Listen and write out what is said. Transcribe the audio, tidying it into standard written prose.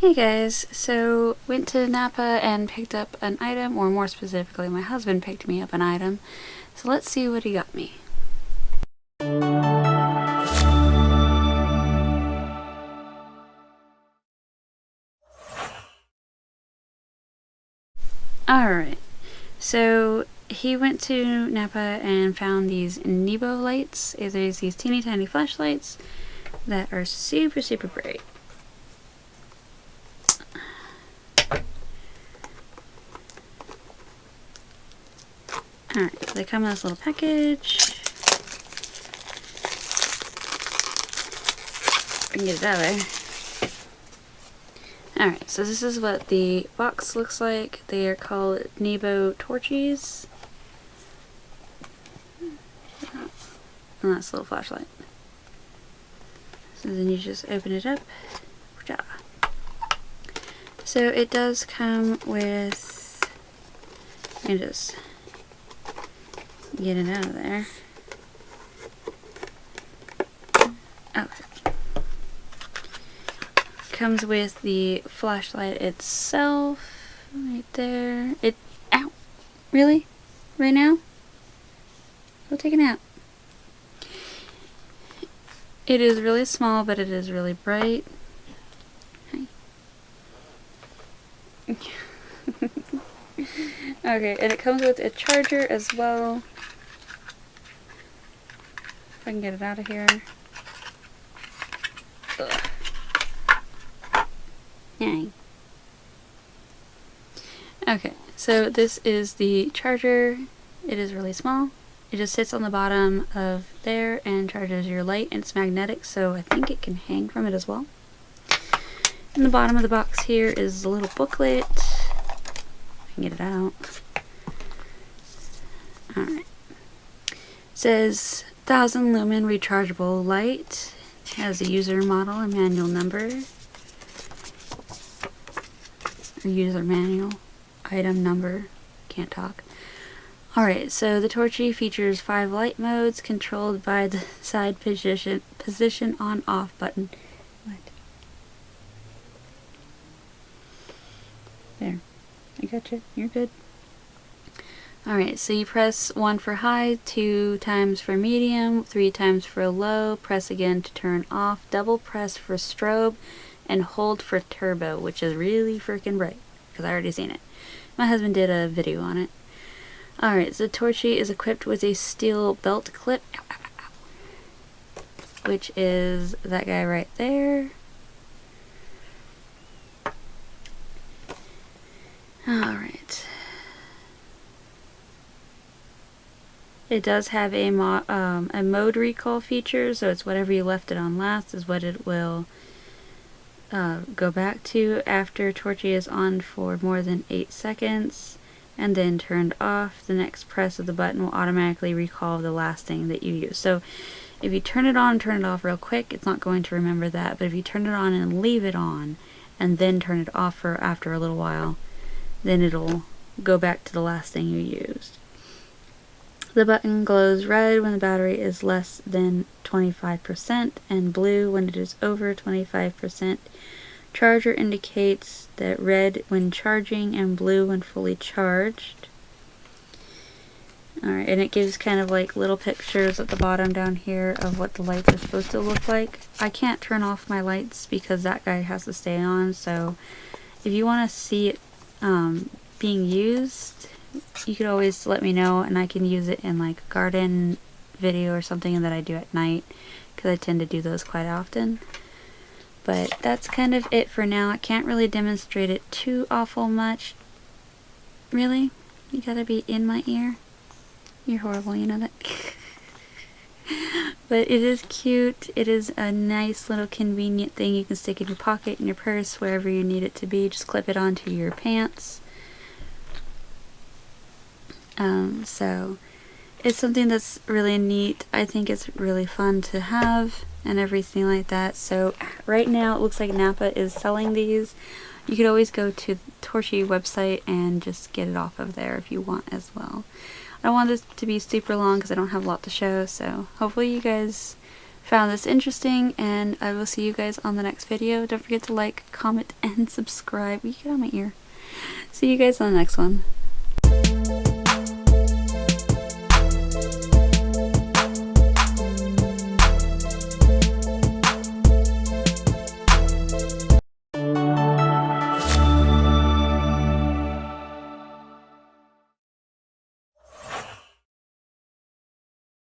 Hey guys, so went to Napa and picked up an item, or more specifically my husband picked me up an item, so let's see what he got me. Alright, so he went to Napa and found these Nebo lights. There's these teeny tiny flashlights that are super bright. Alright, so they come in this little package. I can get it out of there. Alright, so this is what the box looks like. They are called Nebo Torchies. And that's a little flashlight. So then you just open it up. So it does come with, let me just get it out of there. Oh. Comes with the flashlight itself, right there. Ow! Really? Right now? Go take a nap. It is really small, but it is really bright. Okay, and it comes with a charger as well. If I can get it out of here. Ugh. Yay. Okay, so this is the charger. It is really small. It just sits on the bottom of there and charges your light, and it's magnetic, so I think it can hang from it as well. In the bottom of the box here is a little booklet. I can get it out. Alright. It says 1000 lumen rechargeable light. It has a user model and manual number. Or user manual. Item number. Can't talk. Alright, so the Torchy features 5 light modes controlled by the side position on off button. What? There. I gotcha. You're good. Alright, so you press 1 for high, 2 times for medium, 3 times for low, press again to turn off, double press for strobe, and hold for turbo, which is really freaking bright, because I already seen it. My husband did a video on it. Alright, so the Torchy is equipped with a steel belt clip, which is that guy right there. Alright. It does have a mode recall feature, so it's whatever you left it on last is what it will go back to after Torchy is on for more than 8 seconds and then turned off. The next press of the button will automatically recall the last thing that you used. So if you turn it on and turn it off real quick, it's not going to remember that, but if you turn it on and leave it on and then turn it off for after a little while, then it'll go back to the last thing you used. The button glows red when the battery is less than 25% and blue when it is over 25%. Charger indicates that red when charging and blue when fully charged. Alright, and it gives kind of like little pictures at the bottom down here of what the lights are supposed to look like. I can't turn off my lights because that guy has to stay on, so if you want to see it being used, you could always let me know and I can use it in like a garden video or something that I do at night, because I tend to do those quite often. But that's kind of it for now. I can't really demonstrate it too awful much. Really? You gotta be in my ear? You're horrible, you know that? But it is cute. It is a nice little convenient thing you can stick in your pocket, in your purse, wherever you need it to be. Just clip it onto your pants. So it's something that's really neat. I think it's really fun to have and everything like that. So right now it looks like Napa is selling these. You could always go to the Torchy website and just get it off of there if you want as well. I don't want this to be super long because I don't have a lot to show, so hopefully you guys found this interesting, and I will see you guys on the next video. Don't forget to like, comment, and subscribe. You get on my ear. See you guys on the next one.